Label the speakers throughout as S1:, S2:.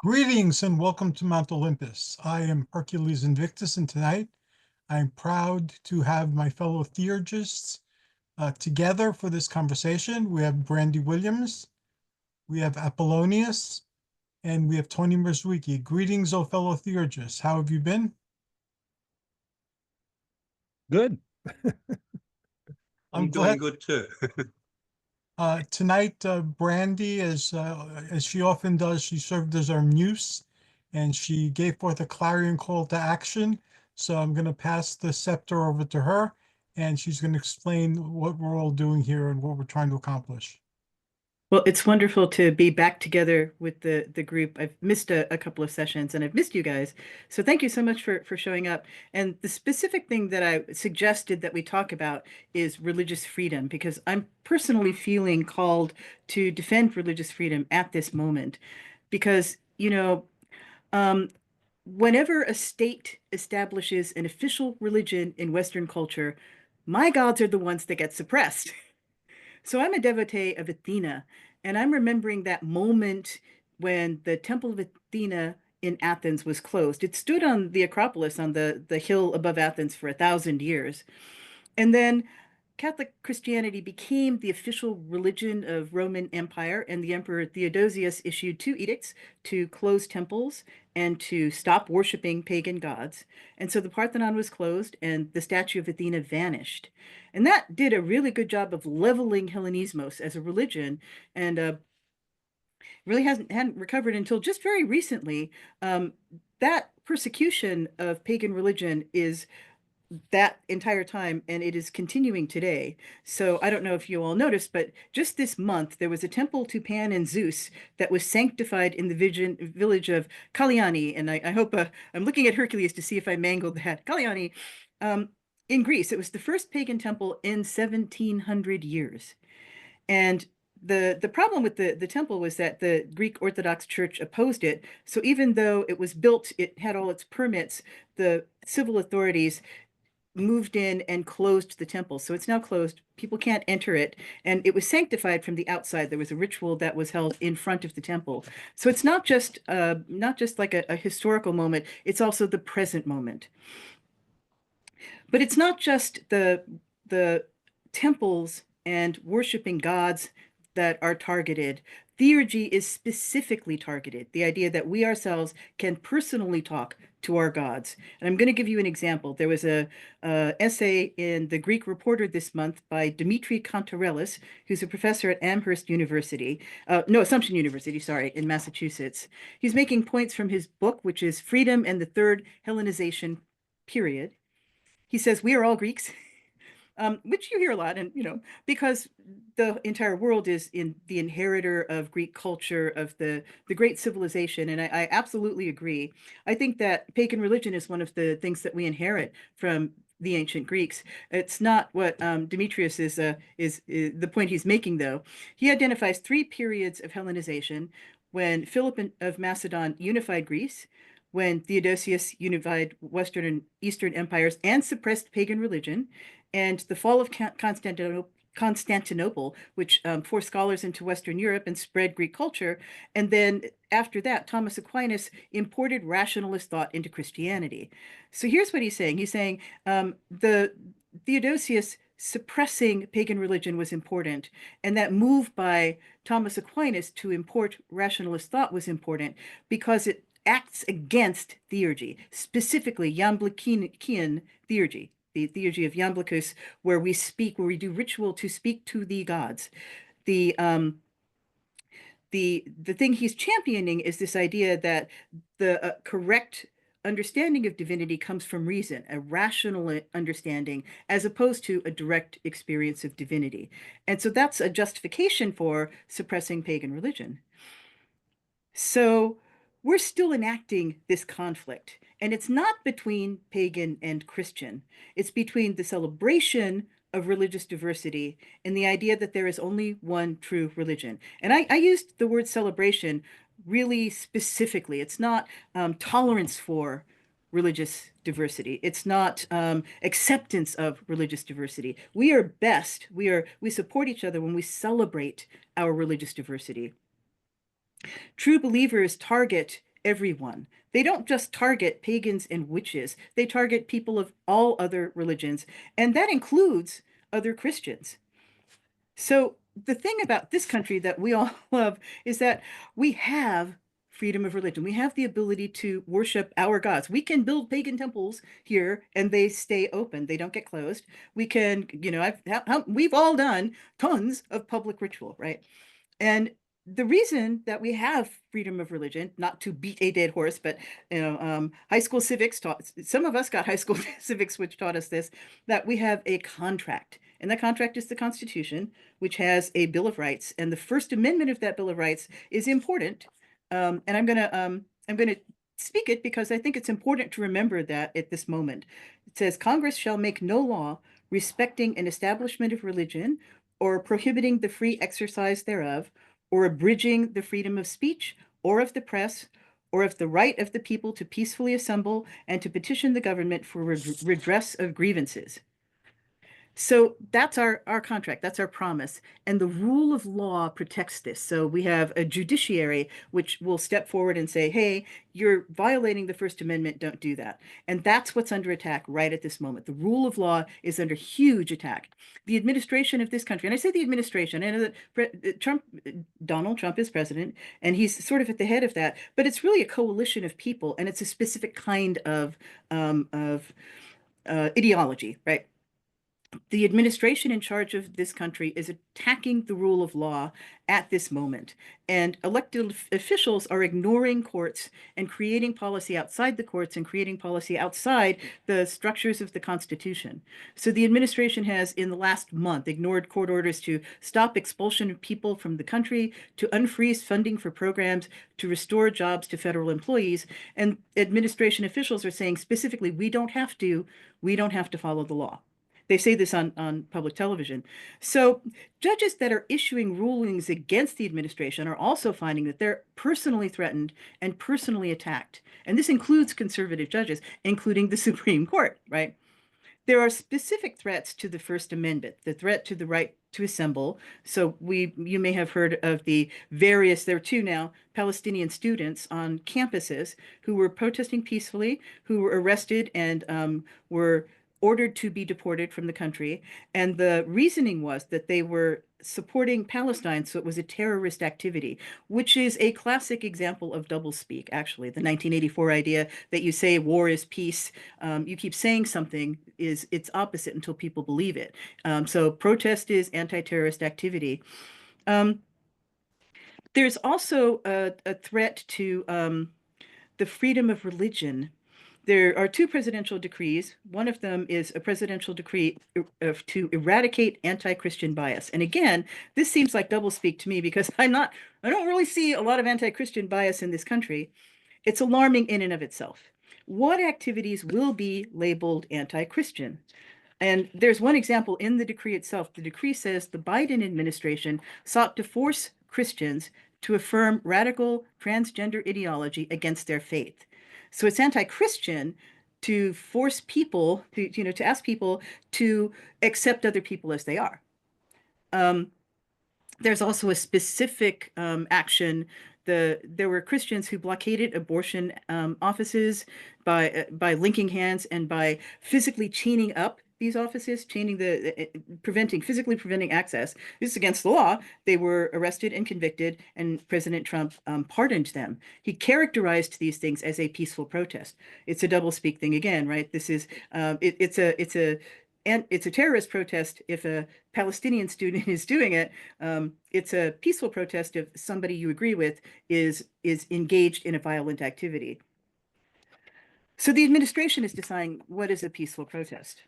S1: Greetings and welcome to Mount Olympus. I am Hercules Invictus, and tonight I'm proud to have my fellow theurgists together for this conversation. We have Brandy Williams, we have Apollonius, and we have Tony Mierzwicki. Greetings, oh fellow theurgists. How have you been?
S2: Good.
S1: I'm
S3: I'm
S1: glad.
S3: doing good too.
S1: Tonight, Brandy, as she often does, she served as our muse, and she gave forth a clarion call to action. So I'm going to pass the scepter over to her, and she's going to explain what we're all doing here and what we're trying to accomplish.
S4: Well, it's wonderful to be back together with the group. I've missed a couple of sessions and I've missed you guys. So thank you so much for showing up. And the specific thing that I suggested that we talk about is religious freedom, because I'm personally feeling called to defend religious freedom at this moment. Because, um, whenever a state establishes an official religion in Western culture, my gods are the ones that get suppressed. So I'm a devotee of Athena, and I'm remembering that moment when the Temple of Athena in Athens was closed. It stood on the Acropolis on the hill above Athens for 1,000 years. And then Catholic Christianity became the official religion of Roman Empire, and the Emperor Theodosius issued two edicts to close temples and to stop worshiping pagan gods. And so the Parthenon was closed and the statue of Athena vanished. And that did a really good job of leveling Hellenismos as a religion, and really hadn't recovered until just very recently. That persecution of pagan religion is that entire time, and it is continuing today. So I don't know if you all noticed, but just this month there was a temple to Pan and Zeus that was sanctified in the village of Kalyani, and I hope I'm looking at Hercules to see if I mangled that. Kalyani, um, in Greece. It was the first pagan temple in 1700 years, and the problem with the temple was that the Greek Orthodox Church opposed it. So even though it was built, it had all its permits, the civil authorities moved in and closed the temple. So it's now closed. People can't enter it. And it was sanctified from the outside. There was a ritual that was held in front of the temple. So it's not just like a historical moment, it's also the present moment. But it's not just the temples and worshiping gods that are targeted. Theurgy is specifically targeted, the idea that we ourselves can personally talk to our gods. And I'm going to give you an example. There was a essay in the Greek Reporter this month by Dimitri Kantarellis, who's a professor at Amherst University, no, Assumption University, sorry, in Massachusetts. He's making points from his book, which is Freedom and the Third Hellenization Period. He says, we are all Greeks, which you hear a lot. And, because the entire world is in the inheritor of Greek culture, of the great civilization. And I absolutely agree. I think that pagan religion is one of the things that we inherit from the ancient Greeks. It's not what Demetrius is the point he's making, though. He identifies three periods of Hellenization: when Philip of Macedon unified Greece, when Theodosius unified Western and Eastern empires and suppressed pagan religion, and the fall of Constantinople, which forced scholars into Western Europe and spread Greek culture. And then after that, Thomas Aquinas imported rationalist thought into Christianity. So here's what he's saying. He's saying the Theodosius suppressing pagan religion was important, and that move by Thomas Aquinas to import rationalist thought was important because it acts against theurgy, specifically Iamblichian theurgy, the theurgy of Iamblichus, where we do ritual to speak to the gods. The the thing he's championing is this idea that the correct understanding of divinity comes from reason, a rational understanding, as opposed to a direct experience of divinity. And so that's a justification for suppressing pagan religion. So we're still enacting this conflict, and it's not between pagan and Christian. It's between the celebration of religious diversity and the idea that there is only one true religion. And I used the word celebration really specifically. It's not tolerance for religious diversity. It's not acceptance of religious diversity. We are best. We support each other when we celebrate our religious diversity. True believers target everyone. They don't just target pagans and witches, they target people of all other religions, and that includes other Christians. So the thing about this country that we all love is that we have freedom of religion. We have the ability to worship our gods. We can build pagan temples here and they stay open. They don't get closed. We can, we've all done tons of public ritual, right? And the reason that we have freedom of religion, not to beat a dead horse, but high school civics taught, some of us got high school civics, which taught us this, that we have a contract. And the contract is the Constitution, which has a Bill of Rights. And the First Amendment of that Bill of Rights is important. And I'm gonna speak it because I think it's important to remember that at this moment. It says, Congress shall make no law respecting an establishment of religion or prohibiting the free exercise thereof, or abridging the freedom of speech, or of the press, or of the right of the people to peacefully assemble and to petition the government for redress of grievances. So that's our contract, that's our promise. And the rule of law protects this. So we have a judiciary which will step forward and say, hey, you're violating the First Amendment, don't do that. And that's what's under attack right at this moment. The rule of law is under huge attack. The administration of this country, and I say the administration, I know that Donald Trump is president, and he's sort of at the head of that, but it's really a coalition of people, and it's a specific kind of ideology, right? The administration in charge of this country is attacking the rule of law at this moment. And elected officials are ignoring courts and creating policy outside the courts and creating policy outside the structures of the Constitution. So the administration has, in the last month, ignored court orders to stop expulsion of people from the country, to unfreeze funding for programs, to restore jobs to federal employees. And administration officials are saying specifically, we don't have to follow the law. They say this on public television. So judges that are issuing rulings against the administration are also finding that they're personally threatened and personally attacked. And this includes conservative judges, including the Supreme Court, right? There are specific threats to the First Amendment, the threat to the right to assemble. So you may have heard of the various, there are two now, Palestinian students on campuses who were protesting peacefully, who were arrested and were ordered to be deported from the country. And the reasoning was that they were supporting Palestine, so it was a terrorist activity, which is a classic example of doublespeak, actually. The 1984 idea that you say war is peace, you keep saying something is its opposite until people believe it. So protest is anti-terrorist activity. There's also a threat to the freedom of religion. There are two presidential decrees. One of them is a presidential decree to eradicate anti-Christian bias. And again, this seems like doublespeak to me because I don't really see a lot of anti-Christian bias in this country. It's alarming in and of itself. What activities will be labeled anti-Christian? And there's one example in the decree itself. The decree says the Biden administration sought to force Christians to affirm radical transgender ideology against their faith. So it's anti-Christian to force people to ask people to accept other people as they are. There's also a specific action. There were Christians who blockaded abortion offices by linking hands and by physically chaining up these offices, physically preventing access. This is against the law. They were arrested and convicted, and President Trump pardoned them. He characterized these things as a peaceful protest. It's a doublespeak thing again, right? This is it's a terrorist protest if a Palestinian student is doing it. It's a peaceful protest if somebody you agree with is engaged in a violent activity. So the administration is deciding what is a peaceful protest.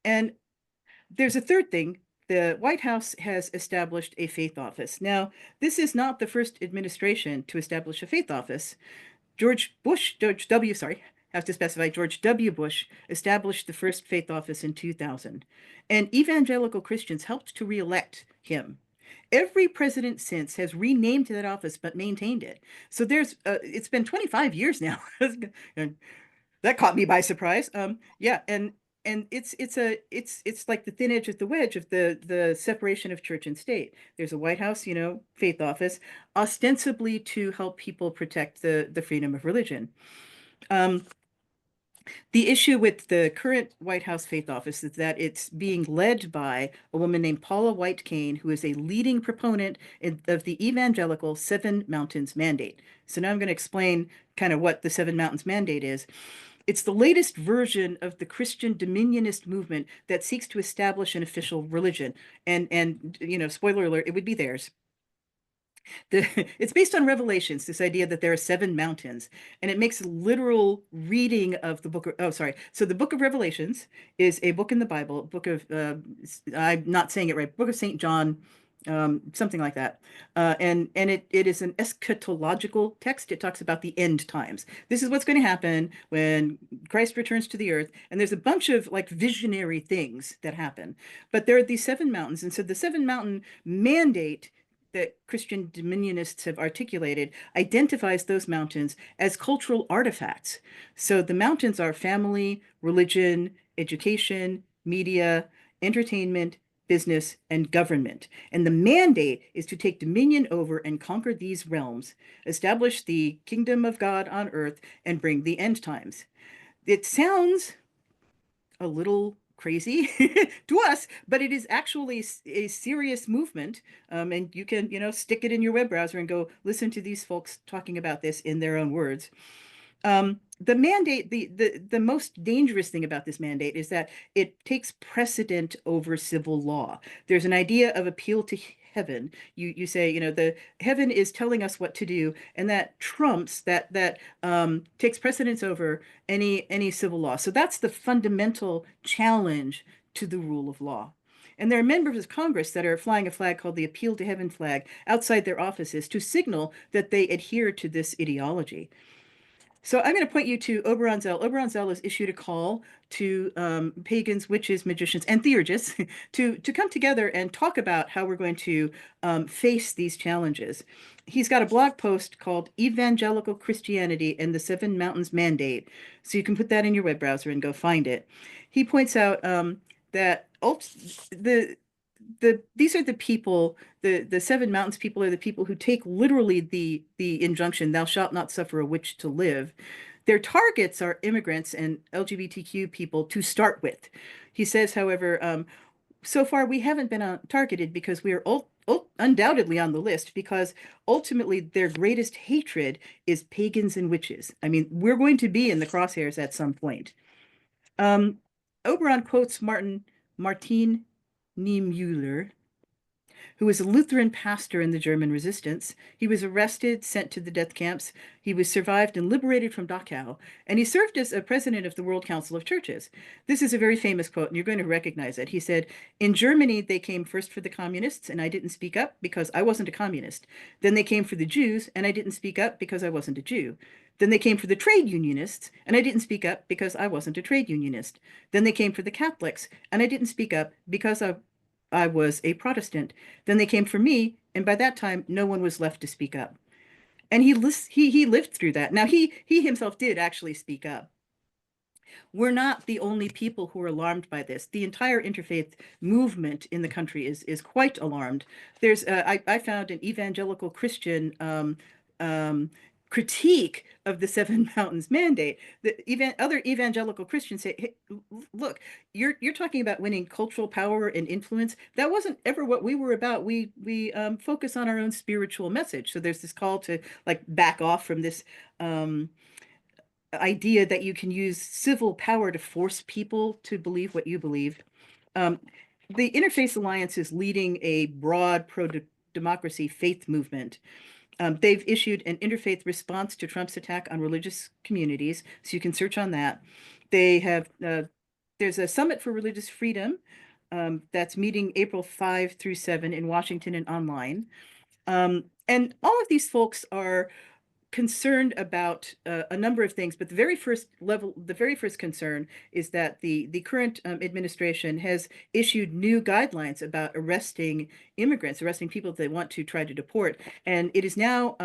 S4: And there's a third thing. The White House has established a faith office. Now, this is not the first administration to establish a faith office. George W. Bush established the first faith office in 2000. And evangelical Christians helped to re-elect him. Every president since has renamed that office but maintained it. So it's been 25 years now. That caught me by surprise. Yeah, and and it's like the thin edge of the wedge of the separation of church and state. There's a White House, faith office, ostensibly to help people protect the freedom of religion. Um, the issue with the current White House faith office is that it's being led by a woman named Paula White Cain, who is a leading proponent of the evangelical Seven Mountains Mandate. So now I'm going to explain kind of what the Seven Mountains Mandate is. It's the latest version of the Christian dominionist movement that seeks to establish an official religion. And spoiler alert, it would be theirs. It's based on Revelations, this idea that there are seven mountains, and it makes a literal reading of the book of, oh, sorry. So the book of Revelations is a book in the Bible, book of, I'm not saying it right, book of St. John, something like that. And it is an eschatological text. It talks about the end times. This is what's going to happen when Christ returns to the earth. And there's a bunch of like visionary things that happen. But there are these seven mountains. And so the seven mountain mandate that Christian dominionists have articulated identifies those mountains as cultural artifacts. So the mountains are family, religion, education, media, entertainment, business, and government. And the mandate is to take dominion over and conquer these realms, establish the kingdom of God on earth, and bring the end times. It sounds a little crazy to us, but it is actually a serious movement. And you can, stick it in your web browser and go listen to these folks talking about this in their own words. The mandate, the most dangerous thing about this mandate is that it takes precedent over civil law. There's an idea of appeal to heaven. You say, the heaven is telling us what to do, and that trumps that takes precedence over any civil law. So that's the fundamental challenge to the rule of law. And there are members of Congress that are flying a flag called the Appeal to Heaven flag outside their offices to signal that they adhere to this ideology. So I'm going to point you to Oberon Zell. Oberon Zell has issued a call to pagans, witches, magicians, and theurgists to come together and talk about how we're going to face these challenges. He's got a blog post called Evangelical Christianity and the Seven Mountains Mandate. So you can put that in your web browser and go find it. He points out that these are the people, the Seven Mountains people are the people who take literally the injunction, thou shalt not suffer a witch to live. Their targets are immigrants and LGBTQ people to start with. He says, however, so far we haven't been targeted because we are undoubtedly on the list because ultimately their greatest hatred is pagans and witches. I mean, we're going to be in the crosshairs at some point. Oberon quotes Martin Niemöller, who was a Lutheran pastor in the German resistance. He was arrested, sent to the death camps. He was survived and liberated from Dachau, and he served as a president of the World Council of Churches. This is a very famous quote, and you're going to recognize it. He said, "In Germany, they came first for the communists, and I didn't speak up because I wasn't a communist. Then they came for the Jews, and I didn't speak up because I wasn't a Jew. Then they came for the trade unionists, and I didn't speak up because I wasn't a trade unionist. Then they came for the Catholics, and I didn't speak up because I was a Protestant. Then they came for me, and by that time, no one was left to speak up." And he lived through that. Now he himself did actually speak up. We're not the only people who are alarmed by this. The entire interfaith movement in the country is quite alarmed. There's I found an evangelical Christian critique of the Seven Mountains Mandate. Other evangelical Christians say, "Hey, look, you're talking about winning cultural power and influence. That wasn't ever what we were about. We focus on our own spiritual message." So there's this call to like back off from this idea that you can use civil power to force people to believe what you believe. Um, the Interfaith Alliance is leading a broad pro-democracy faith movement. They've issued an interfaith response to Trump's attack on religious communities, so you can search on that. They have there's a Summit for Religious Freedom that's meeting April 5 through 7 in Washington and online. And all of these folks are concerned about a number of things, but the very first concern is that the current administration has issued new guidelines about arresting immigrants, arresting people that they want to try to deport, and it is now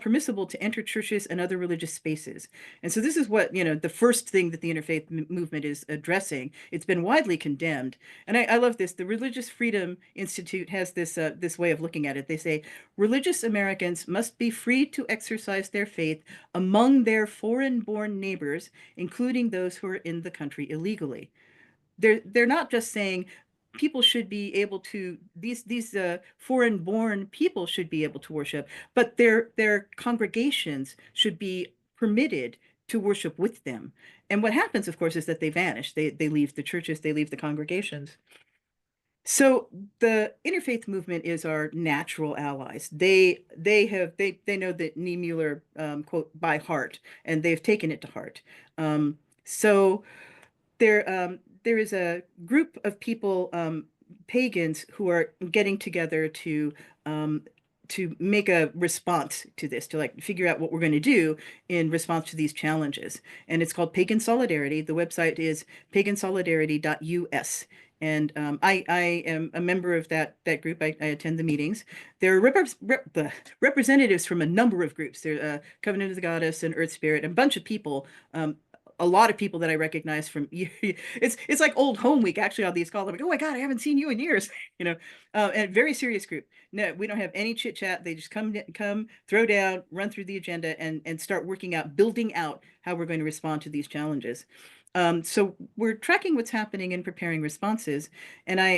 S4: permissible to enter churches and other religious spaces. And so this is what, the first thing that the interfaith movement is addressing. It's been widely condemned, and I love this. The Religious Freedom Institute has this way of looking at it. They say religious Americans must be free to exercise their faith among their foreign-born neighbors, including those who are in the country illegally. They're not just saying people should be able to these foreign-born people should be able to worship, but their congregations should be permitted to worship with them. And what happens, of course, is that they vanish. They leave the churches, they leave the congregations. So the interfaith movement is our natural allies. They know the Niemöller quote by heart, and they've taken it to heart. So there is a group of people, pagans, who are getting together to make a response to this, to like figure out what we're going to do in response to these challenges. And it's called Pagan Solidarity. The website is pagansolidarity.us. And I am a member of that group. I attend the meetings. There are the representatives from a number of groups. There's Covenant of the Goddess and Earth Spirit, and a bunch of people. A lot of people that I recognize from it's like old home week actually on these calls. I'm like, oh my God, I haven't seen you in years, and very serious group. No, we don't have any chit chat. They just come, throw down, run through the agenda, and start working out, building out how we're going to respond to these challenges. So we're tracking what's happening and preparing responses. And I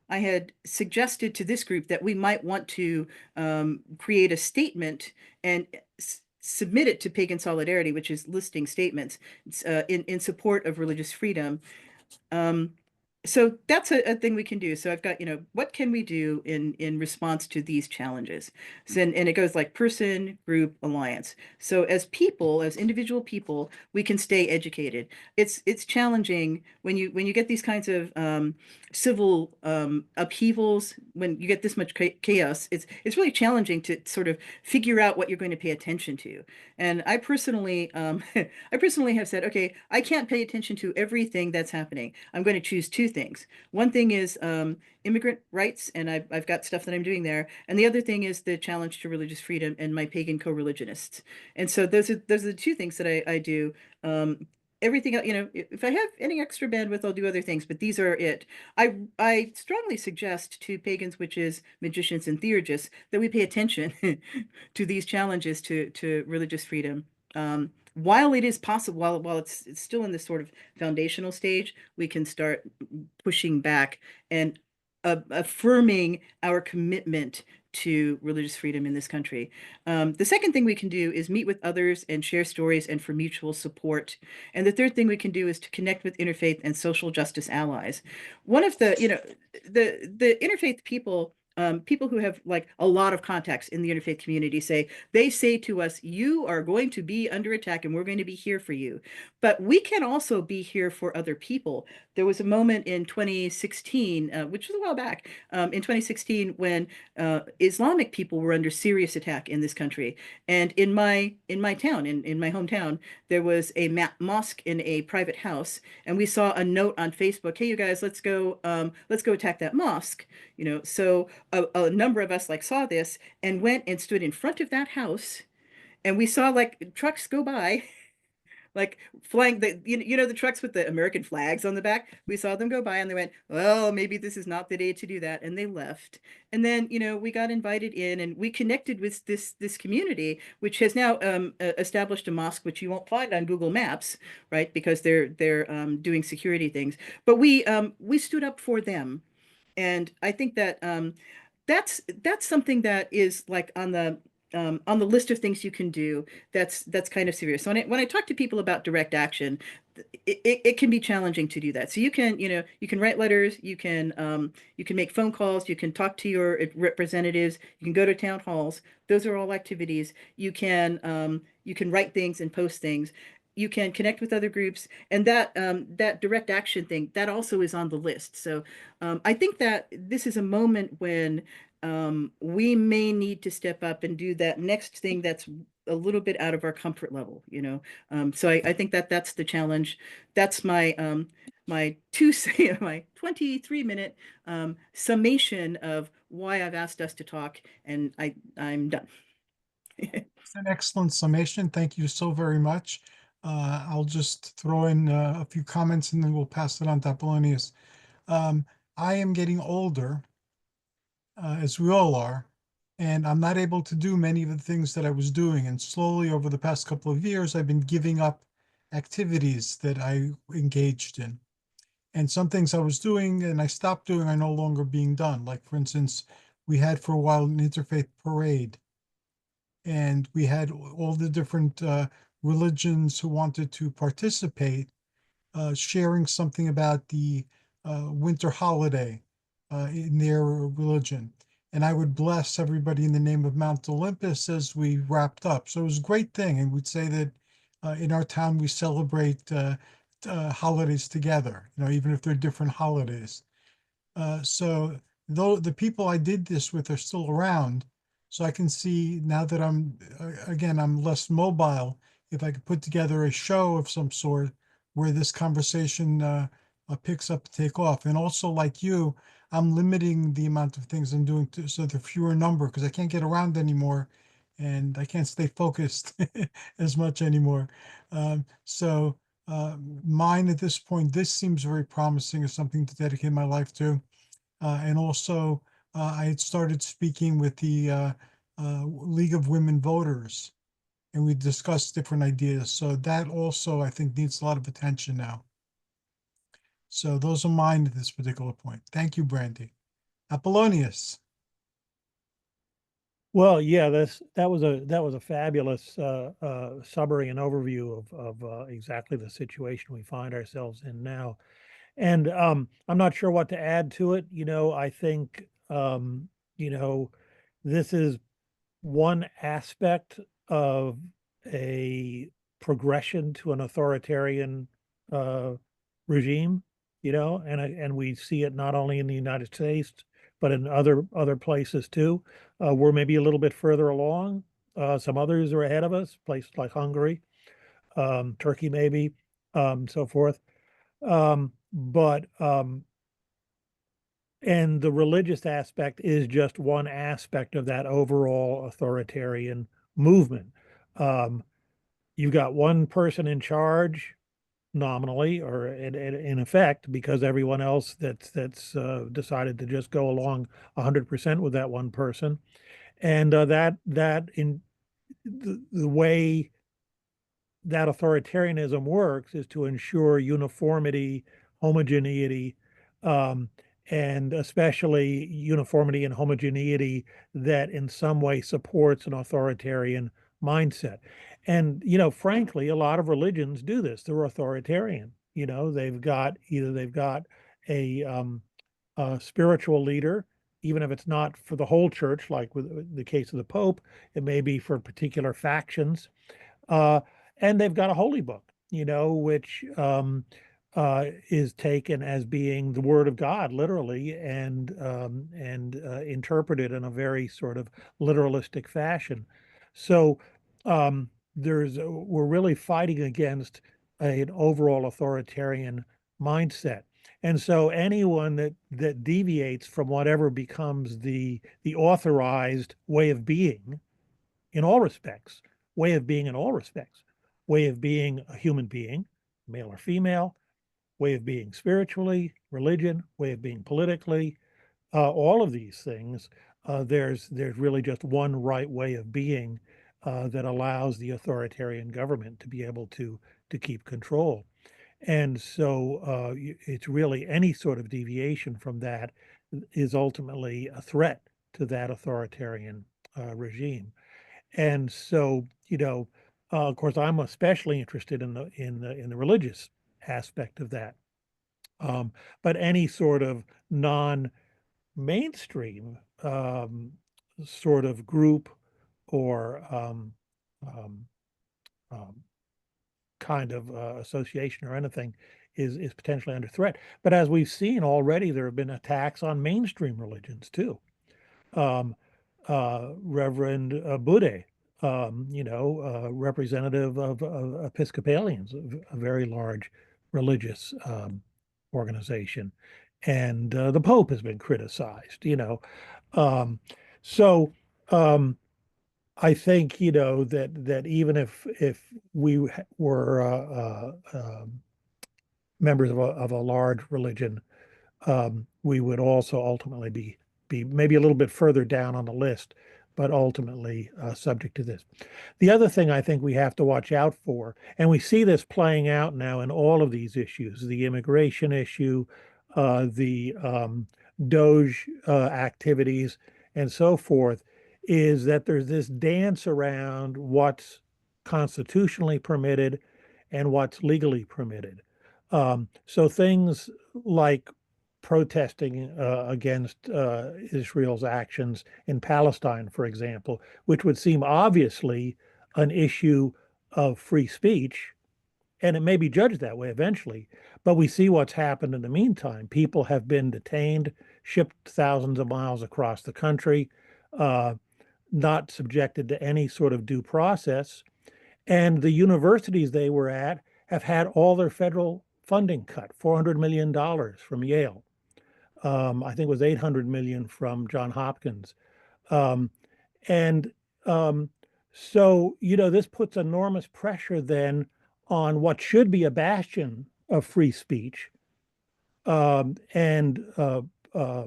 S4: had suggested to this group that we might want to create a statement and submit it to Pagan Solidarity, which is listing statements in support of religious freedom. So that's a thing we can do. So I've got, what can we do in response to these challenges? So, and it goes like person, group, alliance. So as people, as individual people, we can stay educated. It's challenging when you get these kinds of civil upheavals, when you get this much chaos. It's really challenging to sort of figure out what you're going to pay attention to. And I personally have said, okay, I can't pay attention to everything that's happening. I'm going to choose two things. One thing is immigrant rights, and I've got stuff that I'm doing there. And the other thing is the challenge to religious freedom and my pagan co-religionists. And so those are the two things that I do. Everything else, if I have any extra bandwidth, I'll do other things, but these are it. I strongly suggest to pagans, witches, magicians, and theurgists that we pay attention to these challenges to religious freedom. While it is possible, while it's still in this sort of foundational stage, we can start pushing back and affirming our commitment to religious freedom in this country. The second thing we can do is meet with others and share stories and for mutual support. And the third thing we can do is to connect with interfaith and social justice allies. One of the, the interfaith people, people who have like a lot of contacts in the interfaith community they say to us, you are going to be under attack and we're going to be here for you. But we can also be here for other people. There was a moment in 2016, which was a while back, in 2016 when Islamic people were under serious attack in this country. And in my town, in my hometown, there was a mosque in a private house, and we saw a note on Facebook, hey, you guys, let's go attack that mosque. So a number of us like saw this and went and stood in front of that house, and we saw like trucks go by, like flying the trucks with the American flags on the back. We saw them go by and they went, well, maybe this is not the day to do that, and they left. And then we got invited in and we connected with this community, which has now established a mosque which you won't find on Google Maps, right, because they're doing security things. But we stood up for them. And I think that that's something that is like on the list of things you can do. That's kind of serious. So when I talk to people about direct action, it can be challenging to do that. So you can write letters, you can make phone calls, you can talk to your representatives, you can go to town halls. Those are all activities. You can write things and post things. You can connect with other groups, and that direct action thing, that also is on the list. So I think that this is a moment when we may need to step up and do that next thing that's a little bit out of our comfort level, you know. So I think that that's the challenge. That's my my 23-minute summation of why I've asked us to talk, and I'm done.
S1: It's an excellent summation. Thank you so very much. I'll just throw in a few comments and then we'll pass it on to Apollonius. Um, I am getting older, as we all are, and I'm not able to do many of the things that I was doing. And slowly over the past couple of years, I've been giving up activities that I engaged in. And some things I was doing and I stopped doing are no longer being done. Like, for instance, we had for a while an interfaith parade, and we had all the different religions who wanted to participate, sharing something about the winter holiday in their religion. And I would bless everybody in the name of Mount Olympus as we wrapped up. So it was a great thing. And we'd say that in our town, we celebrate holidays together, you know, even if they're different holidays. So though the people I did this with are still around, so I can see now that again, I'm less mobile, if I could put together a show of some sort where this conversation picks up and take off. And also, like you, I'm limiting the amount of things I'm doing so they're fewer number because I can't get around anymore and I can't stay focused as much anymore. So mine at this point, this seems very promising as something to dedicate my life to. And also, I had started speaking with the League of Women Voters, and we discussed different ideas. So that also, I think, needs a lot of attention now. So those are mine at this particular point. Thank you, Brandy. Apollonius.
S2: Well, yeah, that was a fabulous summary and overview of exactly the situation we find ourselves in now. And I'm not sure what to add to it. I think you know, this is one aspect of a progression to an authoritarian uh, regime, and we see it not only in the United States but in other places too. We're maybe a little bit further along. Some others are ahead of us, places like Hungary, Turkey, maybe, so forth. But and the religious aspect is just one aspect of that overall authoritarian movement. Um, you've got one person in charge nominally, or in effect, because everyone else that's decided to just go along 100% with that one person, and that in the way that authoritarianism works is to ensure uniformity, homogeneity, um, and especially uniformity and homogeneity that in some way supports an authoritarian mindset. And, frankly, a lot of religions do this. They're authoritarian. They've got a spiritual leader, even if it's not for the whole church, like with the case of the Pope, it may be for particular factions. Uh, and they've got a holy book, which is taken as being the word of God, literally, and interpreted in a very sort of literalistic fashion. So we're really fighting against an overall authoritarian mindset. And so anyone that deviates from whatever becomes the authorized way of being in all respects, way of being in all respects, way of being a human being, male or female, way of being spiritually, religion, way of being politically, all of these things. There's really just one right way of being that allows the authoritarian government to be able to keep control. And so it's really any sort of deviation from that is ultimately a threat to that authoritarian regime. And so, of course, I'm especially interested in the religious aspect of that. Um, but any sort of non-mainstream sort of group or um, um, kind of association or anything is potentially under threat. But as we've seen already, there have been attacks on mainstream religions too. um, Reverend Bude, representative of Episcopalians, a very large religious organization. And the Pope has been criticized. Um, so um, I think, that even if we were members of a large religion, we would also ultimately be maybe a little bit further down on the list, but ultimately subject to this. The other thing I think we have to watch out for, and we see this playing out now in all of these issues, the immigration issue, the Doge activities, and so forth, is that there's this dance around what's constitutionally permitted and what's legally permitted. So things like protesting against Israel's actions in Palestine, for example, which would seem obviously an issue of free speech, and it may be judged that way eventually. But we see what's happened in the meantime. People have been detained, shipped thousands of miles across the country, uh, not subjected to any sort of due process. And the universities they were at have had all their federal funding cut, $400 million from Yale. I think it was 800 million from John Hopkins. Um, and so, this puts enormous pressure then on what should be a bastion of free speech and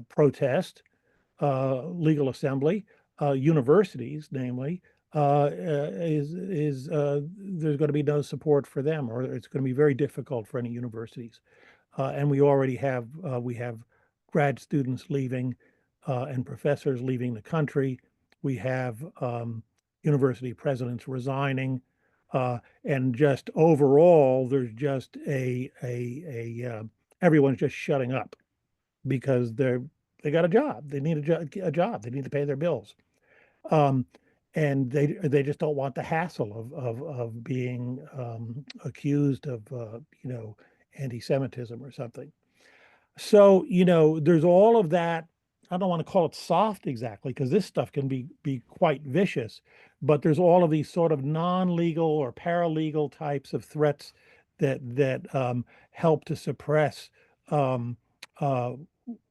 S2: protest, legal assembly, universities, namely, there's going to be no support for them, or it's going to be very difficult for any universities. And we already have grad students leaving and professors leaving the country. We have university presidents resigning, and just overall, there's just everyone's just shutting up because they got a job. They need a job. They need to pay their bills. Um, and they just don't want the hassle of being accused of anti-Semitism or something. So, there's all of that. I don't want to call it soft exactly, because this stuff can be quite vicious, but there's all of these sort of non-legal or paralegal types of threats that help to suppress um, uh,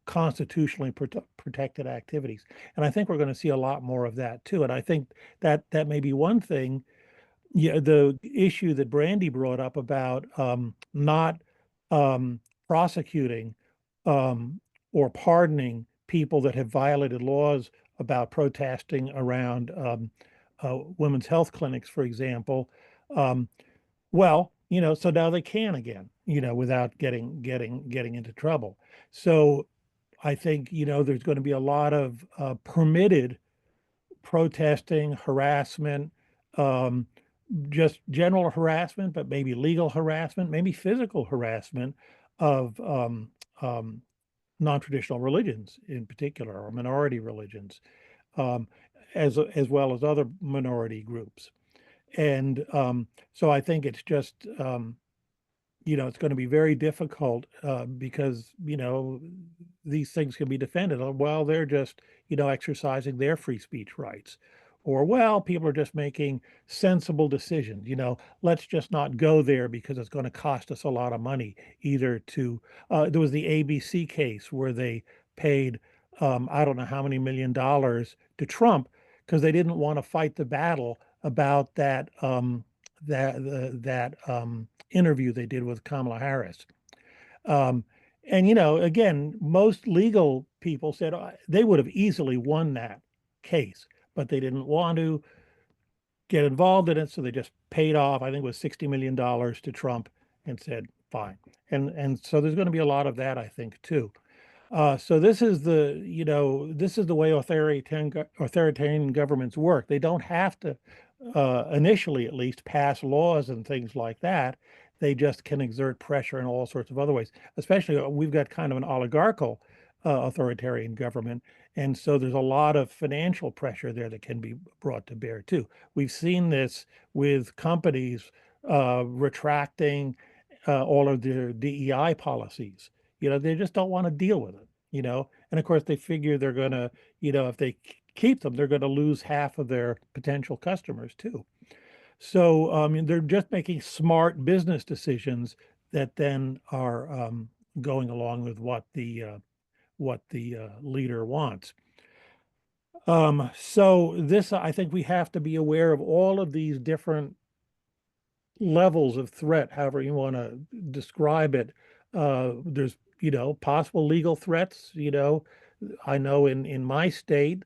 S2: constitutionally protected activities. And I think we're going to see a lot more of that too. And I think that may be one thing. Yeah, the issue that Brandy brought up about not prosecuting or pardoning people that have violated laws about protesting around women's health clinics, for example. Um, well, so now they can again, without getting into trouble. So I think, there's going to be a lot of permitted protesting, harassment, um, just general harassment, but maybe legal harassment, maybe physical harassment of um, non-traditional religions in particular, or minority religions, um, as well as other minority groups. And so I think it's just it's going to be very difficult because, these things can be defended. Well, they're just, exercising their free speech rights. Or, well, people are just making sensible decisions. Let's just not go there because it's going to cost us a lot of money. Either there was the ABC case where they paid, I don't know how many $1 million to Trump because they didn't want to fight the battle about that interview they did with Kamala Harris. Um, and again, most legal people said they would have easily won that case, but they didn't want to get involved in it, so they just paid off. I think it was $60 million to Trump and said fine. And so there's going to be a lot of that, I think, too. So this is the way authoritarian governments work. They don't have to initially at least pass laws and things like that. They just can exert pressure in all sorts of other ways. Especially we've got kind of an oligarchical authoritarian government, and so there's a lot of financial pressure there that can be brought to bear too. We've seen this with companies retracting all of their DEI policies. They just don't want to deal with it, And of course, they figure they're going to, if they keep them, they're going to lose half of their potential customers too. So they're just making smart business decisions that then are going along with what the leader wants. So this, I think we have to be aware of all of these different levels of threat, however you want to describe it. There's, possible legal threats. I know in my state,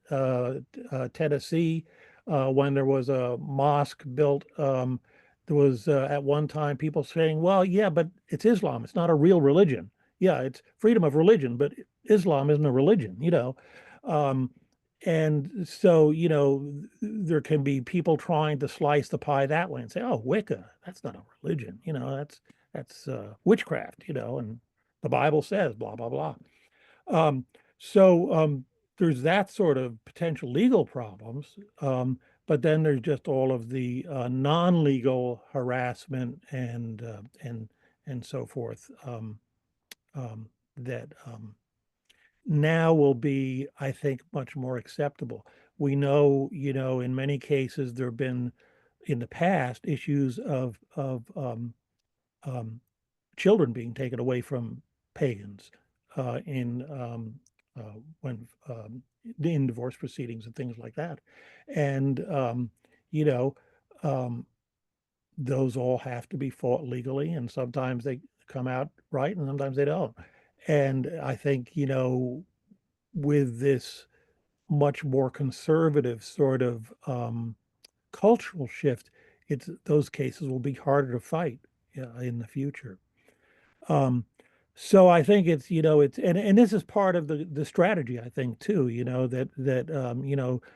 S2: Tennessee, when there was a mosque built, there was at one time people saying, well, yeah, but it's Islam. It's not a real religion. Yeah, it's freedom of religion, but Islam isn't a religion. Um, and so, there can be people trying to slice the pie that way and say, oh, Wicca, that's not a religion. That's witchcraft, and the Bible says blah, blah, blah. Um, so there's that sort of potential legal problems. But then there's just all of the non-legal harassment and so forth that now will be, I think, much more acceptable. We know, in many cases there have been in the past issues of children being taken away from pagans in when in divorce proceedings and things like that, and you know um, those all have to be fought legally, and sometimes they come out right, and sometimes they don't. And I think with this much more conservative sort of cultural shift, it's those cases will be harder to fight in the future. Um, so I think it's, and this is part of the strategy, I think, too, that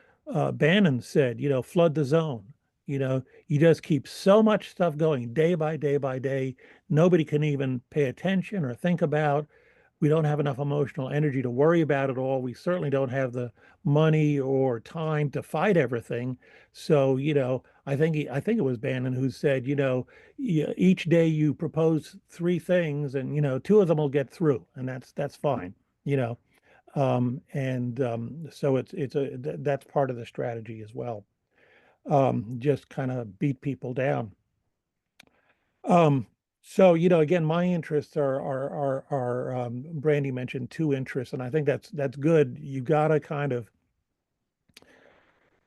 S2: Bannon said, flood the zone. You just keep so much stuff going day by day by day. Nobody can even pay attention or think about. We don't have enough emotional energy to worry about it all. We certainly don't have the money or time to fight everything. So, I think it was Bannon who said, each day you propose three things, and two of them will get through, and that's fine. You know, and so that's part of the strategy as well. Just kind of beat people down. Um, so again, my interests are Brandy mentioned two interests, and I think that's good. You got to kind of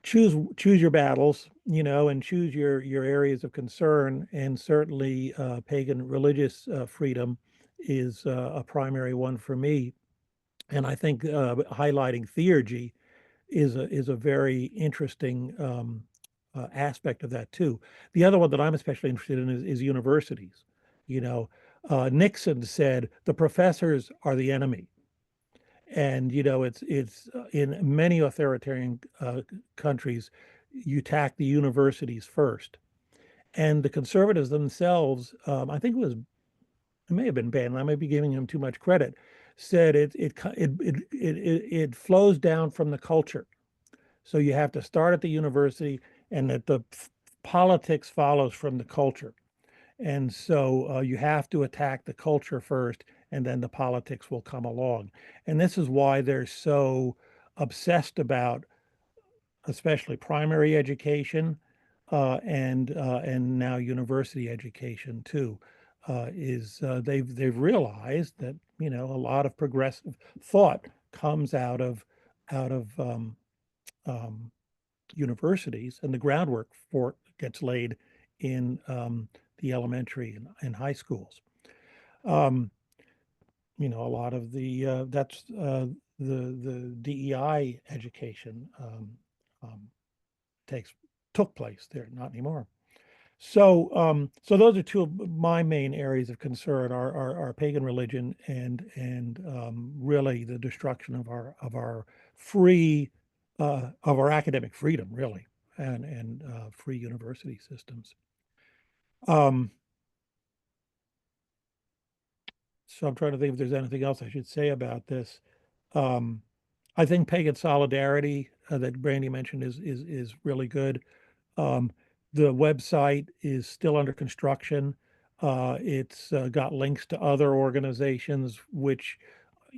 S2: choose your battles, and choose your areas of concern. And certainly, pagan religious freedom is a primary one for me. And I think highlighting theurgy is a very interesting aspect of that too. The other one that I'm especially interested in is universities. You know, Nixon said the professors are the enemy, and it's in many authoritarian countries, you attack the universities first, and the conservatives themselves, I think it may have been Bannon, I may be giving him too much credit, said it flows down from the culture. So you have to start at the university, and that the politics follows from the culture. And so you have to attack the culture first, and then the politics will come along. And this is why they're so obsessed about, especially primary education, and now university education too. They've realized that a lot of progressive thought comes out of universities, and the groundwork for it gets laid in the elementary and high schools. A lot of that's the DEI education took place there, not anymore. So those are two of my main areas of concern: are pagan religion and really the destruction of our free of our academic freedom, really, and free university systems. So I'm trying to think if there's anything else I should say about this. I think pagan solidarity that Brandy mentioned is really good. The website is still under construction. It's got links to other organizations which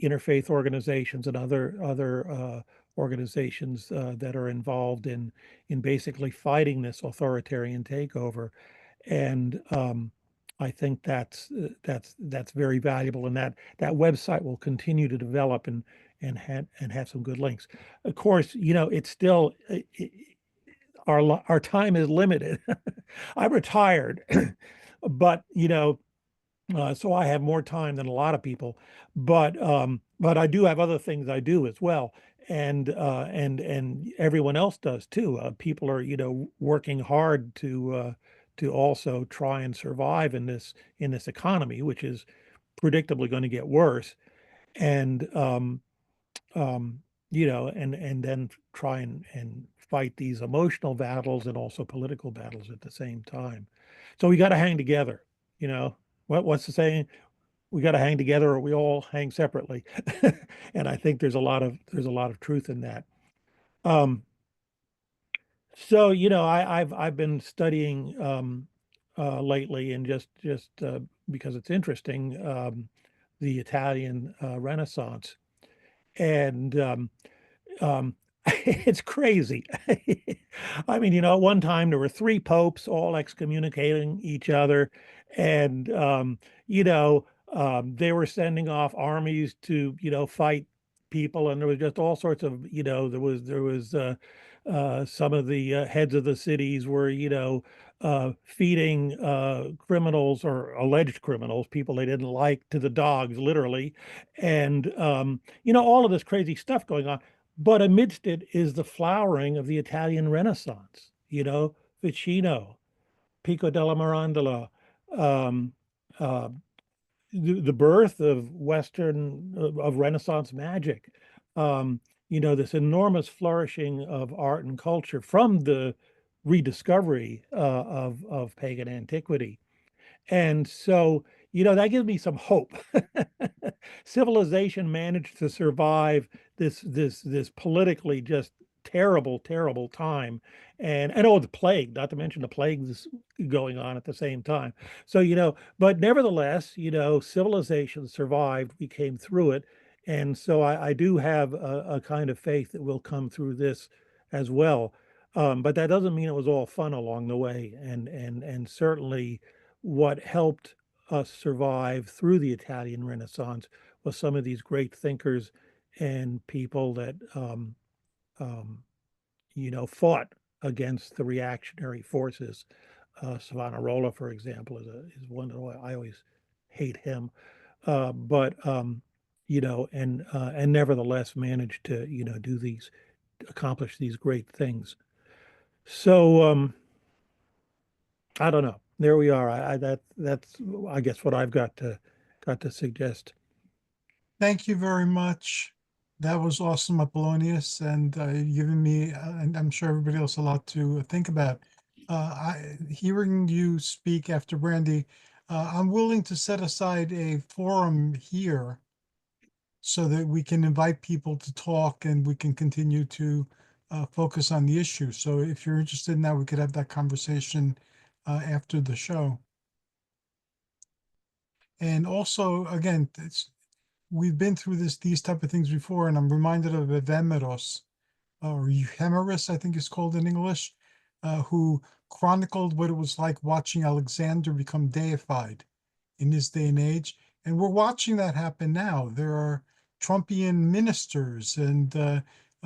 S2: interfaith organizations and other organizations that are involved in basically fighting this authoritarian takeover. And I think that's very valuable, and that website will continue to develop and have some good links. Of course, it's still our time is limited. I'm retired, but so I have more time than a lot of people, but I do have other things I do as well, and everyone else does too. People are working hard to also try and survive in this economy, which is predictably going to get worse, and and then try and fight these emotional battles and also political battles at the same time. So we got to hang together. What's the saying? We got to hang together or we all hang separately. And I think there's a lot of truth in that. So I've been studying lately, and just because it's interesting, the Italian Renaissance, and it's crazy. I mean, at one time there were three popes all excommunicating each other, and they were sending off armies to fight people, and there was just all sorts of there was some of the heads of the cities were feeding criminals or alleged criminals, people they didn't like, to the dogs, literally, and all of this crazy stuff going on. But amidst it is the flowering of the Italian Renaissance, Ficino, Pico della Mirandola, um, uh, the birth of Western, of Renaissance magic, this enormous flourishing of art and culture from the rediscovery of pagan antiquity. And so, that gives me some hope. Civilization managed to survive this politically just terrible time. And the plague, not to mention the plague that's going on at the same time. So, but nevertheless, civilization survived. We came through it. And so I do have a kind of faith that we'll come through this as well. But that doesn't mean it was all fun along the way. And certainly what helped us survive through the Italian Renaissance was some of these great thinkers and people that fought against the reactionary forces. Savonarola, for example, is one that I always hate him, but and nevertheless managed to accomplish these great things. So I don't know. There we are. That's I guess what I've got to suggest.
S1: Thank you very much. That was awesome, Apollonius, and you've given me, and I'm sure everybody else, a lot to think about. Hearing you speak after Brandy, I'm willing to set aside a forum here so that we can invite people to talk and we can continue to focus on the issue. So if you're interested in that, we could have that conversation after the show. And also, again, we've been through these type of things before, and I'm reminded of Evemeros, or Euhemerus, I think it's called in English, who chronicled what it was like watching Alexander become deified in his day and age. And we're watching that happen now. There are Trumpian ministers, and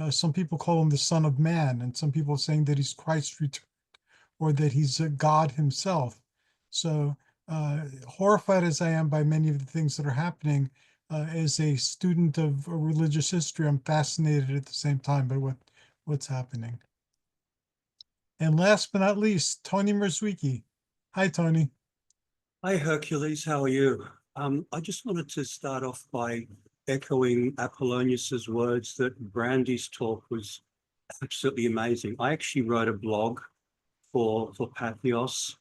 S1: some people call him the Son of Man, and some people are saying that he's Christ returned, or that he's God himself. So horrified as I am by many of the things that are happening, as a student of religious history, I'm fascinated at the same time by what's happening. And last but not least, Tony Mierzwicki. Hi, Tony.
S3: Hi, Hercules. How are you? I just wanted to start off by echoing Apollonius's words that Brandy's talk was absolutely amazing. I actually wrote a blog for Patheos,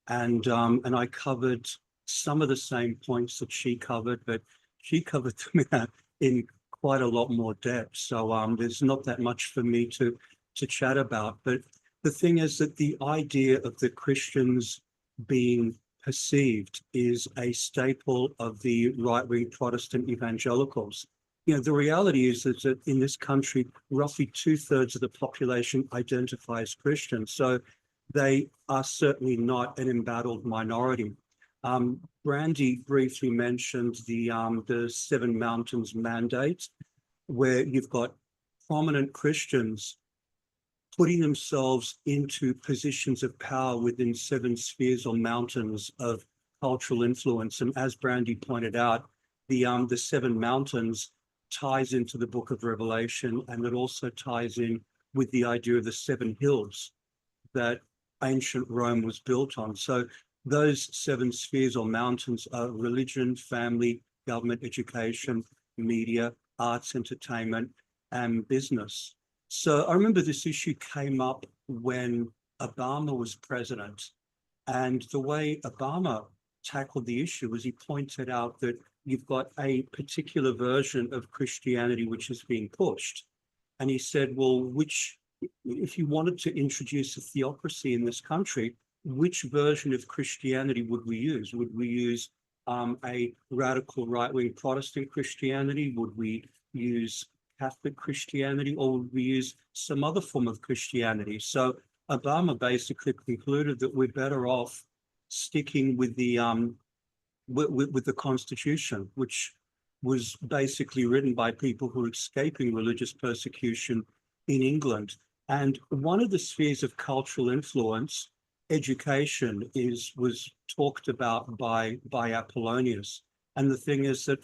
S3: and I covered some of the same points that she covered, but she covered them in quite a lot more depth. So there's not that much for me to chat about. But the thing is that the idea of the Christians being perceived is a staple of the right-wing Protestant evangelicals. You know, the reality is that in this country, roughly 2/3 of the population identify as Christian. So they are certainly not an embattled minority. Brandy briefly mentioned the Seven Mountains Mandate, where you've got prominent Christians putting themselves into positions of power within seven spheres or mountains of cultural influence. And as Brandy pointed out, the seven mountains ties into the book of Revelation, and it also ties in with the idea of the seven hills that ancient Rome was built on. So those seven spheres or mountains are religion, family, government, education, media, arts, entertainment, and business. So I remember this issue came up when Obama was president, and the way Obama tackled the issue was he pointed out that you've got a particular version of Christianity which is being pushed. And he said, well, if you wanted to introduce a theocracy in this country, which version of Christianity would we use? Would we use a radical right-wing Protestant Christianity? Would we use Catholic Christianity, or would we use some other form of Christianity? So Obama basically concluded that we're better off sticking with the Constitution, which was basically written by people who were escaping religious persecution in England. And one of the spheres of cultural influence, education, was talked about by Apollonius. And the thing is that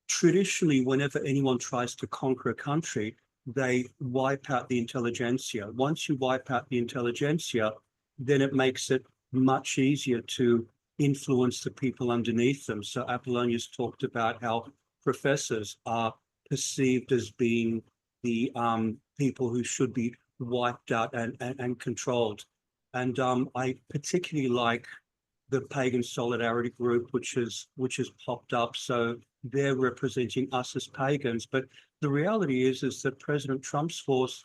S3: traditionally, whenever anyone tries to conquer a country, they wipe out the intelligentsia. Once you wipe out the intelligentsia, then it makes it much easier to influence the people underneath them. So Apollonius talked about how professors are perceived as being the people who should be wiped out and controlled. And I particularly like the Pagan Solidarity Group, which has popped up. So they're representing us as pagans. But the reality is that President Trump's force,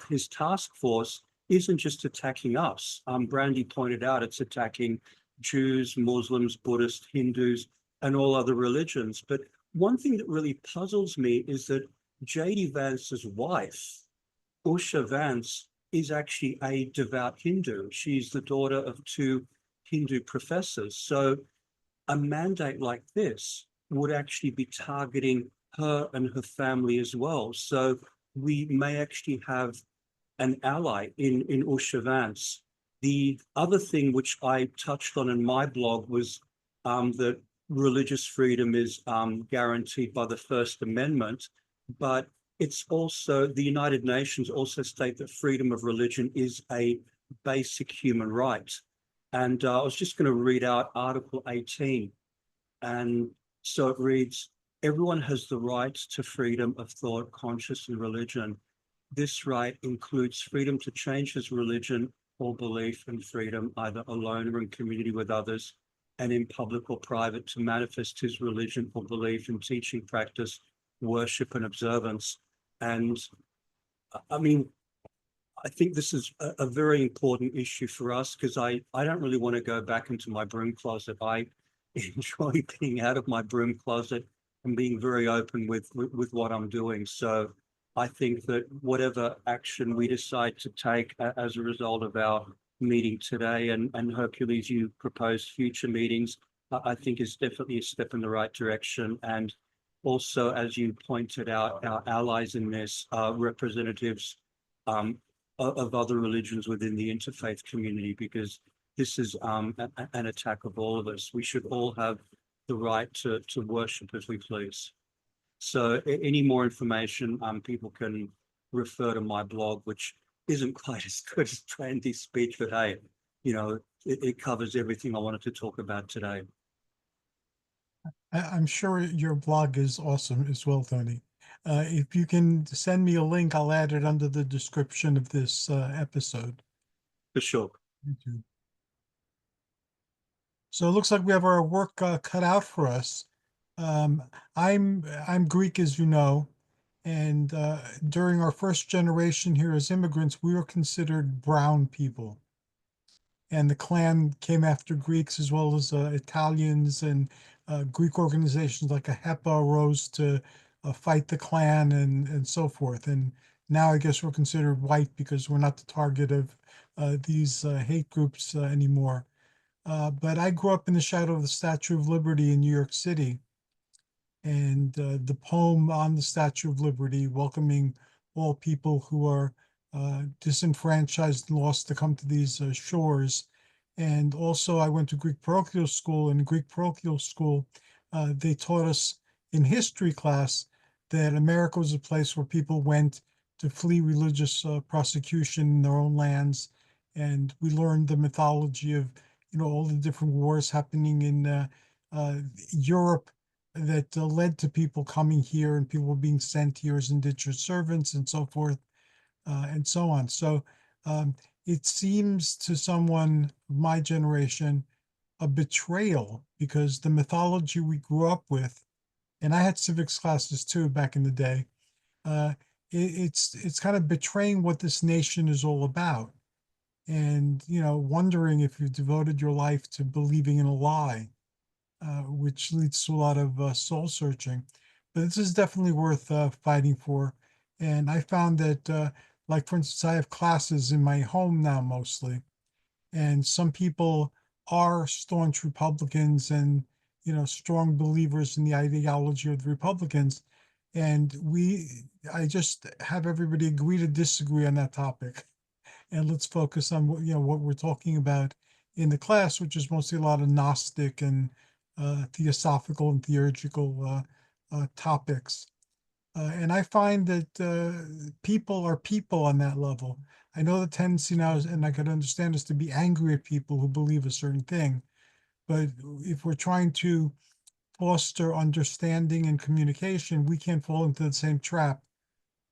S3: his task force, isn't just attacking us. Brandy pointed out it's attacking Jews, Muslims, Buddhists, Hindus, and all other religions. But one thing that really puzzles me is that J.D. Vance's wife, Usha Vance, is actually a devout Hindu. She's the daughter of two Hindu professors. So a mandate like this would actually be targeting her and her family as well. So we may actually have an ally in Usha Vance. The other thing which I touched on in my blog was that religious freedom is guaranteed by the First Amendment, but it's also, the United Nations also state that freedom of religion is a basic human right. And I was just going to read out Article 18. And so it reads, everyone has the right to freedom of thought, conscience, and religion. This right includes freedom to change his religion or belief, and freedom either alone or in community with others, and in public or private, to manifest his religion or belief in teaching, practice, worship, and observance. And I mean, I think this is a very important issue for us, because I don't really want to go back into my broom closet. I enjoy being out of my broom closet and being very open with what I'm doing. So I think that whatever action we decide to take as a result of our meeting today, and Hercules, you proposed future meetings, I think is definitely a step in the right direction. And also, as you pointed out, our allies in this are representatives of other religions within the interfaith community, because this is an attack of all of us. We should all have the right to worship as we please. So any more information, people can refer to my blog, which isn't quite as good as Brandy's speech, but hey, you know, it covers everything I wanted to talk about today.
S1: I'm sure your blog is awesome as well, Tony. If you can send me a link, I'll add it under the description of this episode.
S3: For sure.
S1: YouTube. So it looks like we have our work cut out for us. I'm Greek, as you know, and during our first generation here as immigrants, we were considered brown people. and the Klan came after Greeks as well as Italians, and Greek organizations like a HEPA rose to fight the Klan and so forth. And now I guess we're considered white because we're not the target of these hate groups anymore. But I grew up in the shadow of the Statue of Liberty in New York City. And the poem on the Statue of Liberty, welcoming all people who are disenfranchised and lost to come to these shores. And also, I went to Greek parochial school. In Greek parochial school, they taught us in history class that America was a place where people went to flee religious prosecution in their own lands. And we learned the mythology of, all the different wars happening in Europe that led to people coming here and people being sent here as indentured servants and so forth, and so on. So it seems to someone of my generation a betrayal, because the mythology we grew up with, and I had civics classes too back in the day, it's kind of betraying what this nation is all about, and wondering if you've devoted your life to believing in a lie, which leads to a lot of soul searching. But this is definitely worth fighting for. And I found that, like, for instance, I have classes in my home now mostly, and some people are staunch Republicans and, strong believers in the ideology of the Republicans. And I just have everybody agree to disagree on that topic. And let's focus on what we're talking about in the class, which is mostly a lot of Gnostic and theosophical and theurgical topics. And I find that people are people on that level. I know the tendency now is, and I can understand, is to be angry at people who believe a certain thing. But if we're trying to foster understanding and communication, we can't fall into the same trap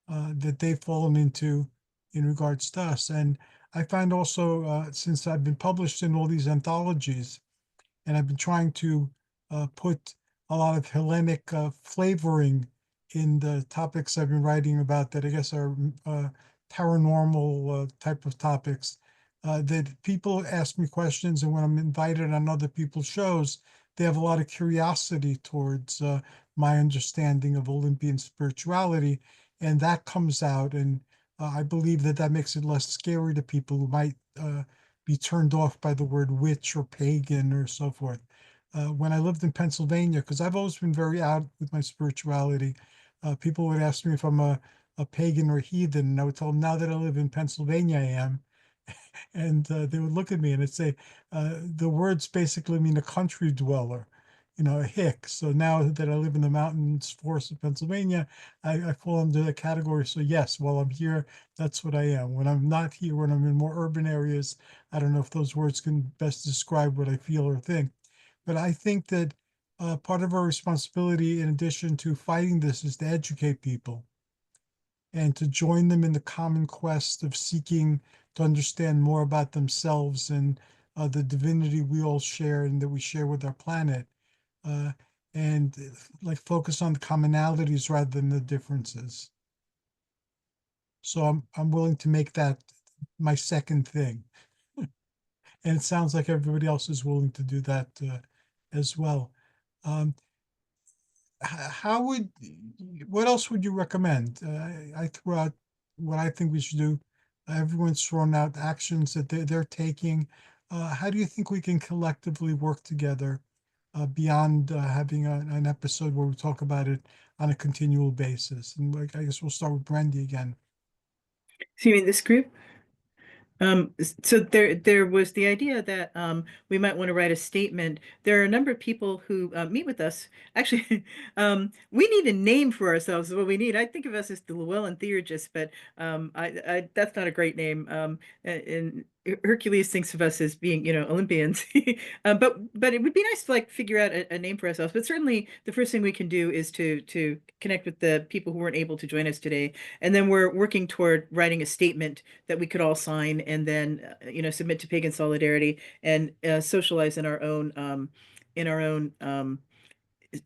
S1: that they've fallen into in regards to us. And I find also, since I've been published in all these anthologies, and I've been trying to put a lot of Hellenic flavoring in the topics I've been writing about that I guess are paranormal type of topics, that people ask me questions, and when I'm invited on other people's shows, they have a lot of curiosity towards my understanding of Olympian spirituality, and that comes out, and I believe that that makes it less scary to people who might be turned off by the word witch or pagan or so forth. When I lived in Pennsylvania, because I've always been very out with my spirituality, people would ask me if I'm a pagan or heathen, and I would tell them, now that I live in Pennsylvania, I am. And they would look at me and I'd say, the words basically mean a country dweller, a hick. So now that I live in the mountains forest of Pennsylvania, I fall under that category. So yes, while I'm here, that's what I am. When I'm not here, when I'm in more urban areas, I don't know if those words can best describe what I feel or think. But I think that part of our responsibility, in addition to fighting this, is to educate people and to join them in the common quest of seeking to understand more about themselves and the divinity we all share and that we share with our planet, uh, and like focus on the commonalities rather than the differences. So I'm willing to make that my second thing, and it sounds like everybody else is willing to do that as well. Um, how would, what else would you recommend? I threw out what I think we should do. Everyone's thrown out actions that they're taking. How do you think we can collectively work together beyond having an episode where we talk about it on a continual basis? And I guess we'll start with Brandy again.
S4: So you mean this group? So there was the idea that we might want to write a statement. There are a number of people who meet with us. Actually, we need a name for ourselves. Is what we need. I think of us as the Llewellyn Theurgists, but that's not a great name. And Hercules thinks of us as being, Olympians. But it would be nice to like figure out a name for ourselves. But certainly, the first thing we can do is to connect with the people who weren't able to join us today, and then we're working toward writing a statement that we could all sign and then submit to Pagan Solidarity and socialize in our own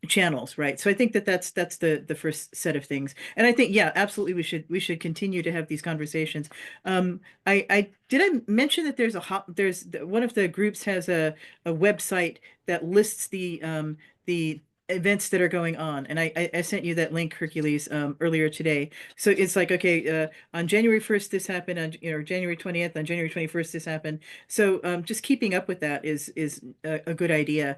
S4: channels, right? So I think that that's the first set of things. And I think, yeah, absolutely, we should continue to have these conversations. I did I mention that there's one of the groups has a website that lists the events that are going on, and I sent you that link, Hercules, earlier today. So it's like, okay, on January 1st this happened, on January 20th, on January 21st this happened. So just keeping up with that is a good idea.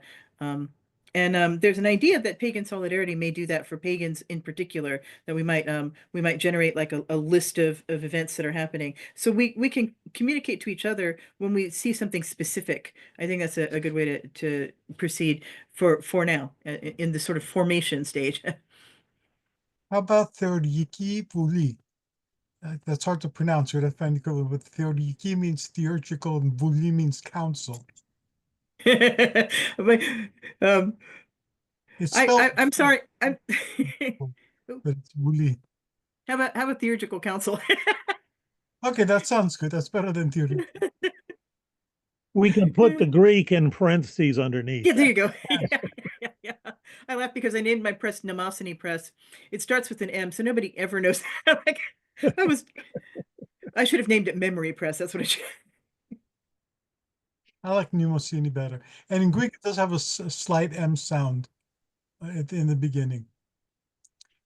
S4: And there's an idea that pagan solidarity may do that for pagans in particular, that we might generate like a list of events that are happening, so we can communicate to each other when we see something specific. I think that's a good way to proceed for now, in the sort of formation stage.
S1: How about Theurgy Vuli? That's hard to pronounce, right? I find it cool, but Theurgy means theurgical and Vuli means council.
S4: But, um,
S1: It's spelled,
S4: I'm sorry. I'm
S1: but it's Vuli.
S4: how about theurgical council?
S1: Okay, that sounds good. That's better than theurgy.
S2: We can put the Greek in parentheses underneath.
S4: Yeah, there you go. Yeah. I laugh because I named my press Mnemosyne Press. It starts with an M, so nobody ever knows. Like, I should have named it Memory Press. That's what I should.
S1: I like Mnemosyne better. And in Greek, it does have a slight M sound in the beginning.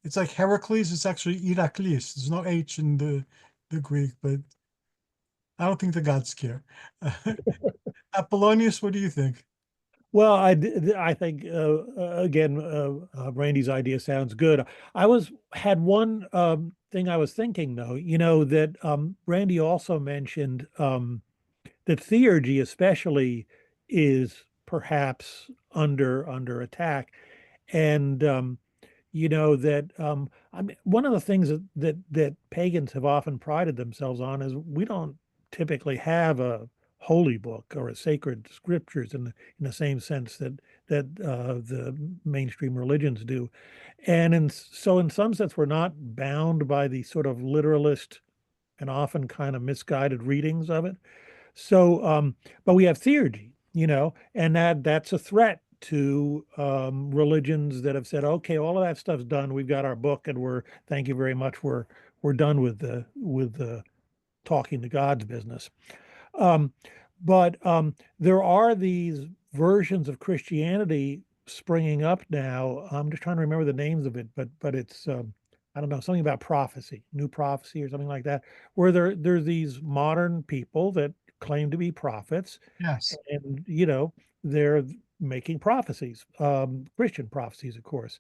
S1: It's like Heracles. It's actually Iraklis. There's no H in the Greek, but I don't think the gods care. Apollonius, what do you think?
S2: Well, I think again, Brandy's idea sounds good. Had one thing I was thinking though, that Brandy also mentioned that theurgy especially is perhaps under attack, and that I mean, one of the things that pagans have often prided themselves on is we don't typically have a holy book or a sacred scriptures in the same sense that the mainstream religions do, and so in some sense we're not bound by the sort of literalist and often kind of misguided readings of it. So, but we have theurgy, and that's a threat to religions that have said, okay, all of that stuff's done. We've got our book, and thank you very much. We're done with the talking to God's business. But there are these versions of Christianity springing up now. I'm just trying to remember the names of it, but it's I don't know, something about prophecy, new prophecy or something like that, where there's these modern people that claim to be prophets,
S1: Yes.
S2: and they're making prophecies, Christian prophecies, of course,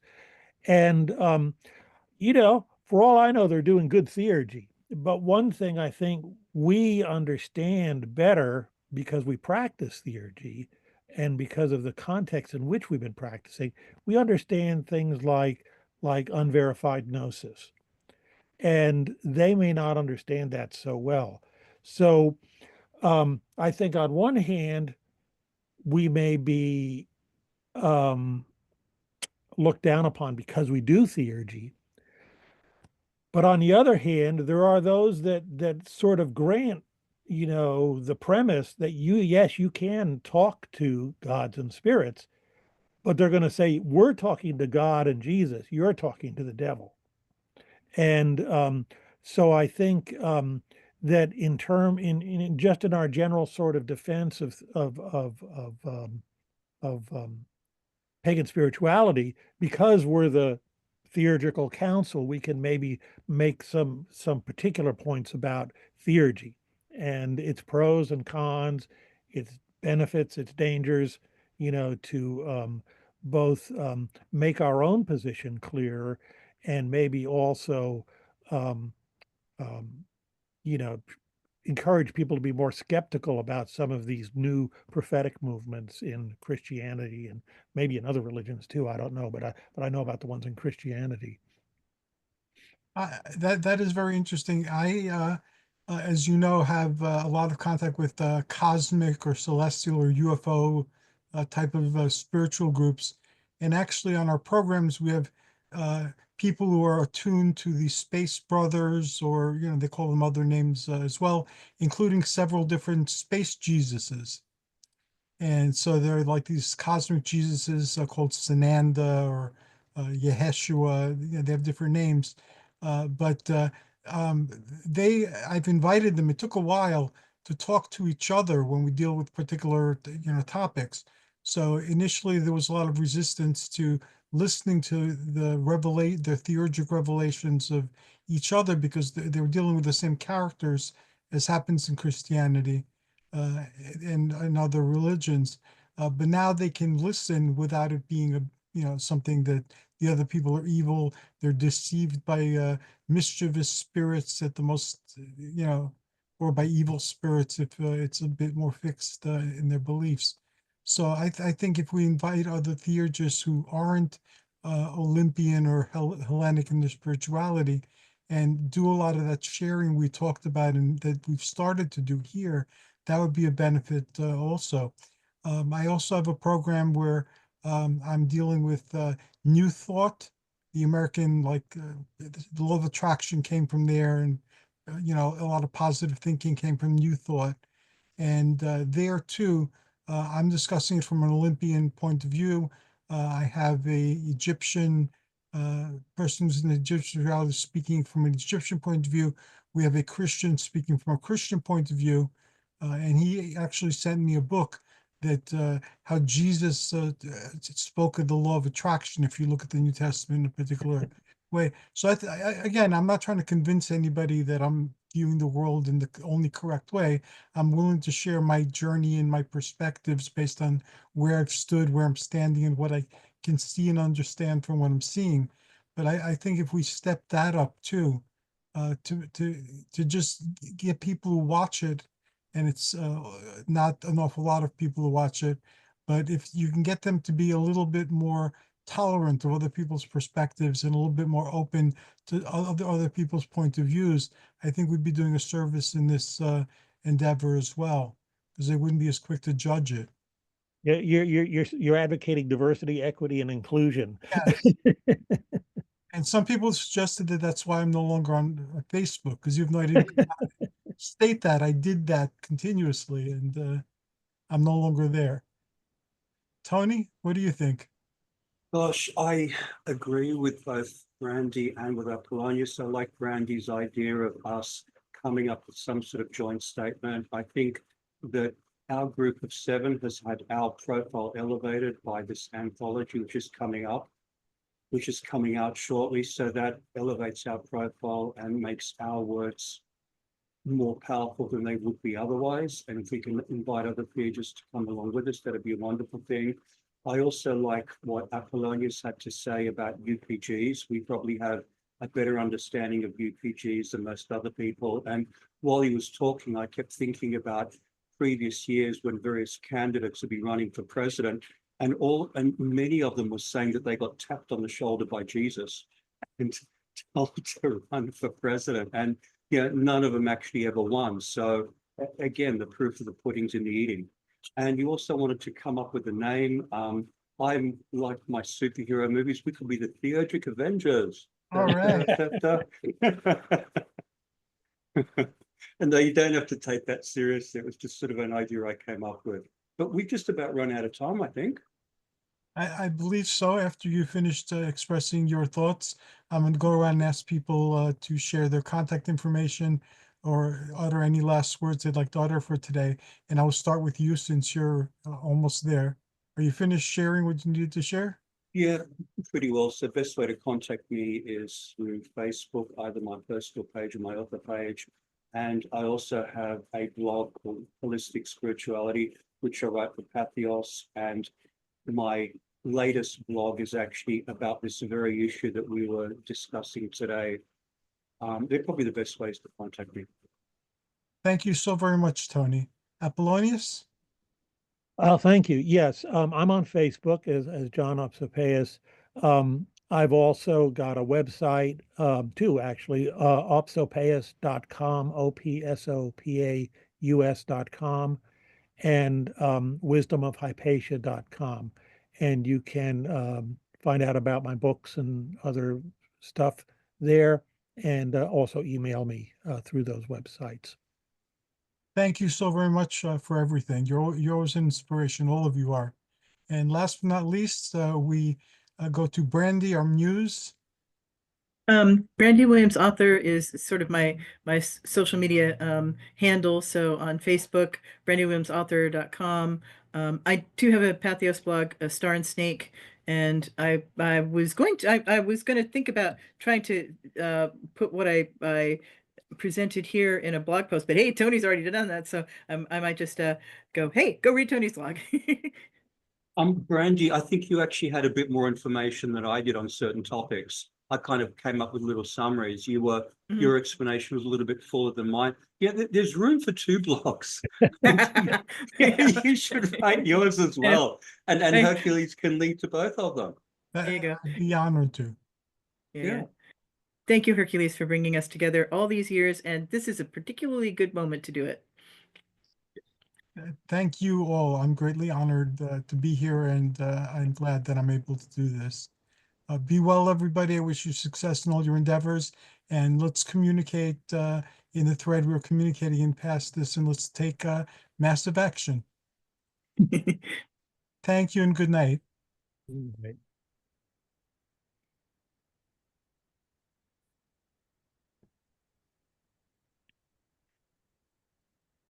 S2: and for all I know, they're doing good theurgy. But one thing I think we understand better because we practice theurgy and because of the context in which we've been practicing, we understand things like unverified gnosis. And they may not understand that so well. So I think on one hand, we may be looked down upon because we do theurgy. But on the other hand, there are those that sort of grant, the premise that yes, you can talk to gods and spirits, but they're going to say, we're talking to God and Jesus, you're talking to the devil. And so I think that in just in our general sort of defense of pagan spirituality, because we're the theurgical council, we can maybe make some particular points about theurgy and its pros and cons, its benefits, its dangers, to both make our own position clearer and maybe also, um, um, encourage people to be more skeptical about some of these new prophetic movements in Christianity and maybe in other religions too. I don't know, but I know about the ones in Christianity.
S1: That is very interesting. I, as you know, have a lot of contact with cosmic or celestial or UFO type of spiritual groups. And actually on our programs, we have people who are attuned to the Space Brothers, or, they call them other names as well, including several different space Jesuses. And so there are like these cosmic Jesuses called Sananda or Yeshua. They have different names, but I've invited them. It took a while to talk to each other when we deal with particular topics. So initially there was a lot of resistance to listening to the theurgic revelations of each other because they were dealing with the same characters as happens in Christianity and other religions. But now they can listen without it being something that the other people are evil. They're deceived by mischievous spirits at the most, or by evil spirits if it's a bit more fixed in their beliefs. So I think if we invite other theurgists who aren't Olympian or Hellenic in their spirituality and do a lot of that sharing we talked about and that we've started to do here, that would be a benefit also. I also have a program where I'm dealing with New Thought, the American, the law of attraction came from there, and a lot of positive thinking came from New Thought. And there too, I'm discussing it from an Olympian point of view. I have a Egyptian person who's in Egyptian reality speaking from an Egyptian point of view. We have a Christian speaking from a Christian point of view. And he actually sent me a book that how Jesus spoke of the law of attraction, if you look at the New Testament in a particular way. So again, I'm not trying to convince anybody that I'm viewing the world in the only correct way. I'm willing to share my journey and my perspectives based on where I've stood, where I'm standing, and what I can see and understand from what I'm seeing. But I think if we step that up too, to just get people who watch it, and it's not an awful lot of people who watch it, but if you can get them to be a little bit more tolerant of other people's perspectives and a little bit more open to other people's point of views, I think we'd be doing a service in this endeavor as well, because they wouldn't be as quick to judge it.
S2: Yeah, you're advocating diversity, equity, and inclusion.
S1: Yes. And some people suggested that that's why I'm no longer on Facebook, because you've no idea state that I did that continuously, and I'm no longer there. Tony, what do you think?
S3: Gosh, I agree with both Brandy and with Apollonius. I like Brandy's idea of us coming up with some sort of joint statement. I think that our group of 7 has had our profile elevated by this anthology, which is coming out shortly. So that elevates our profile and makes our words more powerful than they would be otherwise. And if we can invite other peers to come along with us, that'd be a wonderful thing. I also like what Apollonius had to say about UPGs. We probably have a better understanding of UPGs than most other people. And while he was talking, I kept thinking about previous years when various candidates would be running for president, and many of them were saying that they got tapped on the shoulder by Jesus and told to run for president. And none of them actually ever won. So again, the proof of the pudding's in the eating. And you also wanted to come up with a name. I'm like my superhero movies. We could be the Theurgic Avengers.
S1: All right.
S3: And you don't have to take that seriously. It was just sort of an idea I came up with. But we've just about run out of time, I think.
S1: I believe so. After you finished expressing your thoughts, I'm going to go around and ask people to share their contact information or utter any last words they'd like to utter for today. And I will start with you since you're almost there. Are you finished sharing what you needed to share?
S3: Yeah, pretty well. So the best way to contact me is through Facebook, either my personal page or my author page. And I also have a blog called Holistic Spirituality, which I write for Patheos. And my latest blog is actually about this very issue that we were discussing today. They're probably the best ways to contact me.
S1: Thank you so very much, Tony. Apollonius?
S2: Oh, thank you. Yes, I'm on Facebook as John Opsopeus. I've also got a website too, actually, opsopeus.com, opsopaus.com, and wisdomofhypatia.com. And you can find out about my books and other stuff there, and also email me through those websites.
S1: Thank you so very much for everything. You're always an inspiration. All of you are. And last but not least, we go to Brandy, our muse.
S4: Brandy Williams author is sort of my social media handle. So on Facebook, brandywilliamsauthor.com. I do have a Pathos blog, a Star and Snake, and I was going to think about trying to put what I presented here in a blog post, but hey, Tony's already done that, so I might just go, hey, go read Tony's blog.
S3: Brandy, I think you actually had a bit more information than I did on certain topics. I kind of came up with little summaries. Your explanation was a little bit fuller than mine. Yeah, there's room for 2 blogs. You should write yours as well. And Hercules can link to both of them.
S4: There you go.
S1: I'd be honored to.
S4: Yeah. Thank you, Hercules, for bringing us together all these years, and this is a particularly good moment to do it.
S1: Thank you all. I'm greatly honored to be here, and I'm glad that I'm able to do this. Be well, everybody. I wish you success in all your endeavors, and let's communicate in the thread we're communicating in past this, and let's take massive action. Thank you and good night.
S2: Right.